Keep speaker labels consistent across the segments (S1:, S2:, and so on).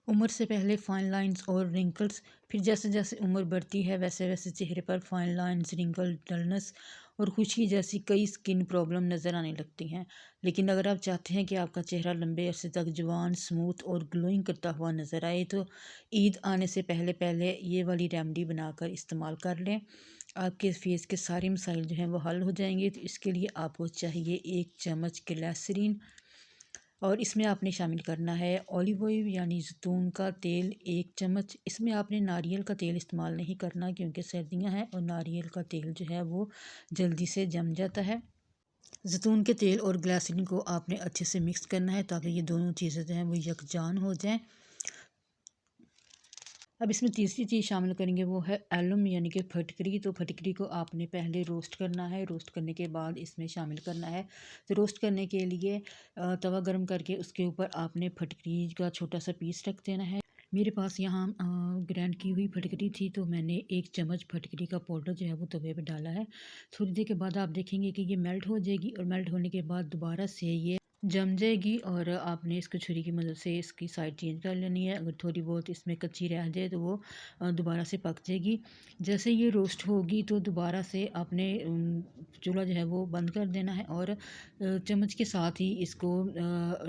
S1: उम्र से पहले फाइन लाइंस और रिंकल्स। फिर जैसे जैसे उम्र बढ़ती है वैसे वैसे चेहरे पर फाइन लाइंस, रिंकल, डलनेस और खुश्की जैसी कई स्किन प्रॉब्लम नज़र आने लगती हैं। लेकिन अगर आप चाहते हैं कि आपका चेहरा लंबे अरसे तक जवान, स्मूथ और ग्लोइंग करता हुआ नज़र आए तो ईद आने से पहले पहले ये वाली रेमेडी बनाकर इस्तेमाल कर लें। आपके फेस के सारे मसाइल जो हैं वो हल हो जाएंगे। तो इसके लिए आपको चाहिए 1 चम्मच ग्लिसरीन और इसमें आपने शामिल करना है ऑलिव ऑयल यानी जैतून का तेल 1 चम्मच। इसमें आपने नारियल का तेल इस्तेमाल नहीं करना क्योंकि सर्दियां हैं और नारियल का तेल जो है वो जल्दी से जम जाता है। जैतून के तेल और ग्लिसरीन को आपने अच्छे से मिक्स करना है ताकि ये दोनों चीज़ें जो हैं वो यकजान हो जाएं। अब इसमें तीसरी चीज़ शामिल करेंगे वो है एलम यानी कि फटकरी। तो फटकरी को आपने पहले रोस्ट करना है। रोस्ट करने के बाद इसमें शामिल करना है। तो रोस्ट करने के लिए तवा गर्म करके उसके ऊपर आपने फटकरी का छोटा सा पीस रख देना है। मेरे पास यहाँ ग्राइंड की हुई फटकरी थी तो मैंने 1 चम्मच फटकरी का पाउडर जो है वो तवे पे डाला है। थोड़ी देर के बाद आप देखेंगे कि ये मेल्ट हो जाएगी और मेल्ट होने के बाद दोबारा से ये जम जाएगी और आपने इसको छुरी की मदद से इसकी साइड चेंज कर लेनी है। अगर थोड़ी बहुत इसमें कच्ची रह जाए तो वो दोबारा से पक जाएगी। जैसे ये रोस्ट होगी तो दोबारा से आपने चूल्हा जो है वो बंद कर देना है और चम्मच के साथ ही इसको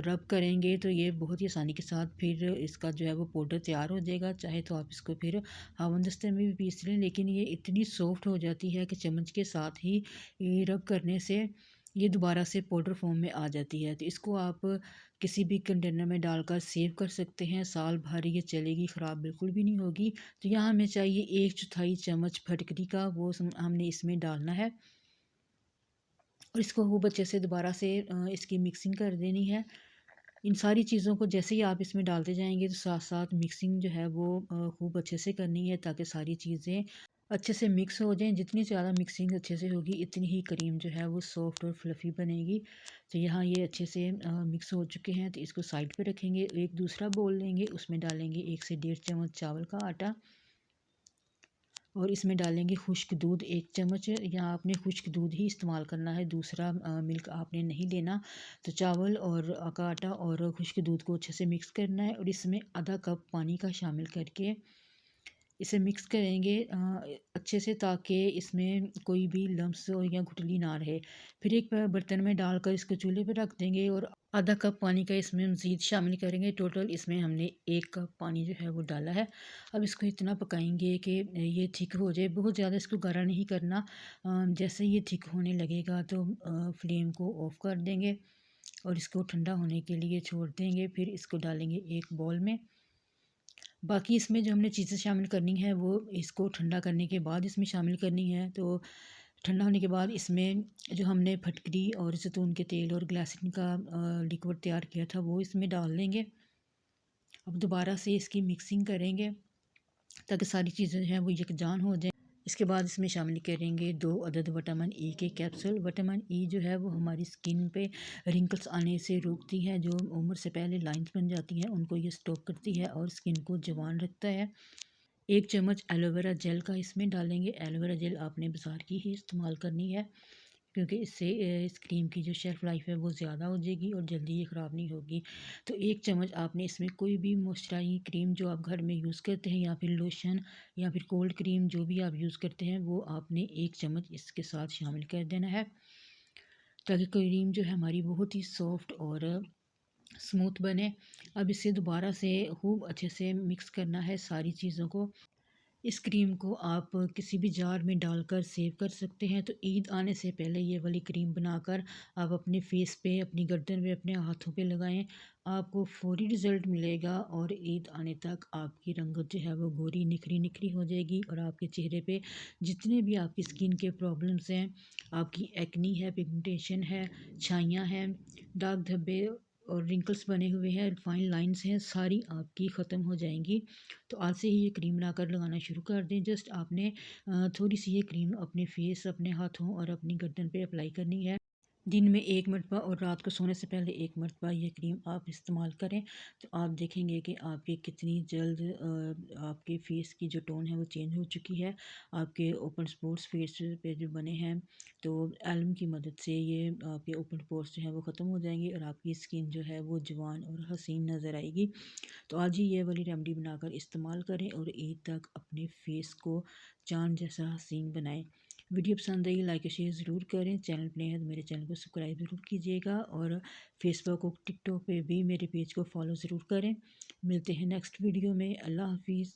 S1: रब करेंगे तो ये बहुत ही आसानी के साथ फिर इसका जो है वो पाउडर तैयार हो जाएगा। चाहे तो आप इसको फिर हावन-दस्ते में भी पीस लें, लेकिन ये इतनी सॉफ्ट हो जाती है कि चम्मच के साथ ही रब करने से ये दोबारा से पाउडर फॉर्म में आ जाती है। तो इसको आप किसी भी कंटेनर में डालकर सेव कर सकते हैं। साल भर ये चलेगी, ख़राब बिल्कुल भी नहीं होगी। तो यहाँ हमें चाहिए 1/4 चम्मच फटकरी का, वो हमने इसमें डालना है और इसको खूब अच्छे से दोबारा से इसकी मिक्सिंग कर देनी है। इन सारी चीज़ों को जैसे ही आप इसमें डालते जाएंगे तो साथ साथ मिक्सिंग जो है वो खूब अच्छे से करनी है ताकि सारी चीज़ें अच्छे से मिक्स हो जाएं। जितनी ज़्यादा मिक्सिंग अच्छे से होगी इतनी ही क्रीम जो है वो सॉफ्ट और फ्लफ़ी बनेगी। तो यहाँ ये अच्छे से मिक्स हो चुके हैं तो इसको साइड पे रखेंगे। एक दूसरा बोल लेंगे, उसमें डालेंगे 1 से 1.5 चम्मच चावल का आटा और इसमें डालेंगे खुश्क दूध 1 चम्मच। यहाँ आपने खुश्क दूध ही इस्तेमाल करना है, दूसरा मिल्क आपने नहीं लेना। तो चावल और का आटा और खुश्क दूध को अच्छे से मिक्स करना है और इसमें आधा कप पानी का शामिल करके इसे मिक्स करेंगे अच्छे से ताकि इसमें कोई भी लम्स या गुठली ना रहे। फिर एक बर्तन में डालकर इसको चूल्हे पर रख देंगे और आधा कप पानी का इसमें मज़ीद शामिल करेंगे। टोटल इसमें हमने 1 कप पानी जो है वो डाला है। अब इसको इतना पकाएंगे कि ये थिक हो जाए, बहुत ज़्यादा इसको गाढ़ा नहीं करना। जैसे ये थिक होने लगेगा तो फ्लेम को ऑफ़ कर देंगे और इसको ठंडा होने के लिए छोड़ देंगे। फिर इसको डालेंगे एक बाउल में। बाकी इसमें जो हमने चीज़ें शामिल करनी है वो इसको ठंडा करने के बाद इसमें शामिल करनी है। तो ठंडा होने के बाद इसमें जो हमने फटकरी और जैतून के तेल और ग्लिसरीन का लिक्विड तैयार किया था वो इसमें डाल देंगे। अब दोबारा से इसकी मिक्सिंग करेंगे ताकि सारी चीज़ें जो हैं वो यकजान हो जाएं। इसके बाद इसमें शामिल करेंगे 2 अदद विटामिन ई के कैप्सूल। विटामिन ई जो है वो हमारी स्किन पे रिंकल्स आने से रोकती है, जो उम्र से पहले लाइंस बन जाती हैं उनको ये स्टॉप करती है और स्किन को जवान रखता है। 1 चम्मच एलोवेरा जेल का इसमें डालेंगे। एलोवेरा जेल आपने बाज़ार की ही इस्तेमाल करनी है क्योंकि इससे इस क्रीम की जो शेल्फ़ लाइफ है वो ज़्यादा हो जाएगी और जल्दी ये ख़राब नहीं होगी। तो 1 चम्मच आपने इसमें कोई भी मॉइस्चराइजिंग क्रीम जो आप घर में यूज़ करते हैं या फिर लोशन या फिर कोल्ड क्रीम जो भी आप यूज़ करते हैं वो आपने 1 चम्मच इसके साथ शामिल कर देना है ताकि क्रीम जो है हमारी बहुत ही सॉफ्ट और स्मूथ बने। अब इसे दोबारा से खूब अच्छे से मिक्स करना है सारी चीज़ों को। इस क्रीम को आप किसी भी जार में डालकर सेव कर सकते हैं। तो ईद आने से पहले ये वाली क्रीम बनाकर आप अपने फेस पे, अपनी गर्दन पे, अपने हाथों पे लगाएं। आपको फ़ौरी रिज़ल्ट मिलेगा और ईद आने तक आपकी रंगत जो है वो गोरी निखरी निखरी हो जाएगी और आपके चेहरे पे जितने भी आपकी स्किन के प्रॉब्लम्स हैं, आपकी एक्नी है, पिगमेंटेशन है, छाइयाँ हैं, दाग धब्बे और रिंकल्स बने हुए हैं, फाइन लाइंस हैं, सारी आपकी ख़त्म हो जाएंगी। तो आज से ही ये क्रीम बनाकर लगाना शुरू कर दें। जस्ट आपने थोड़ी सी ये क्रीम अपने फेस, अपने हाथों और अपनी गर्दन पे अप्लाई करनी है। दिन में 1 मरतबा और रात को सोने से पहले 1 मरतबा ये क्रीम आप इस्तेमाल करें, तो आप देखेंगे कि आपकी कितनी जल्द आपके फेस की जो टोन है वो चेंज हो चुकी है। आपके ओपन स्पॉट्स फेस पे जो बने हैं, तो एल्म की मदद से ये आपके ओपन पोर्स जो हैं वो ख़त्म हो जाएंगे और आपकी स्किन जो है वो जवान और हसीन नज़र आएगी। तो आज ही ये वाली रेमेडी बनाकर इस्तेमाल करें और ईद तक अपने फेस को चाँद जैसा हसीन बनाएं। वीडियो पसंद आई लाइक और शेयर ज़रूर करें। चैनल पर नए हैं तो मेरे चैनल को सब्सक्राइब ज़रूर कीजिएगा और फेसबुक और टिकटॉक पे भी मेरे पेज को फॉलो ज़रूर करें। मिलते हैं नेक्स्ट वीडियो में। अल्लाह हाफिज़।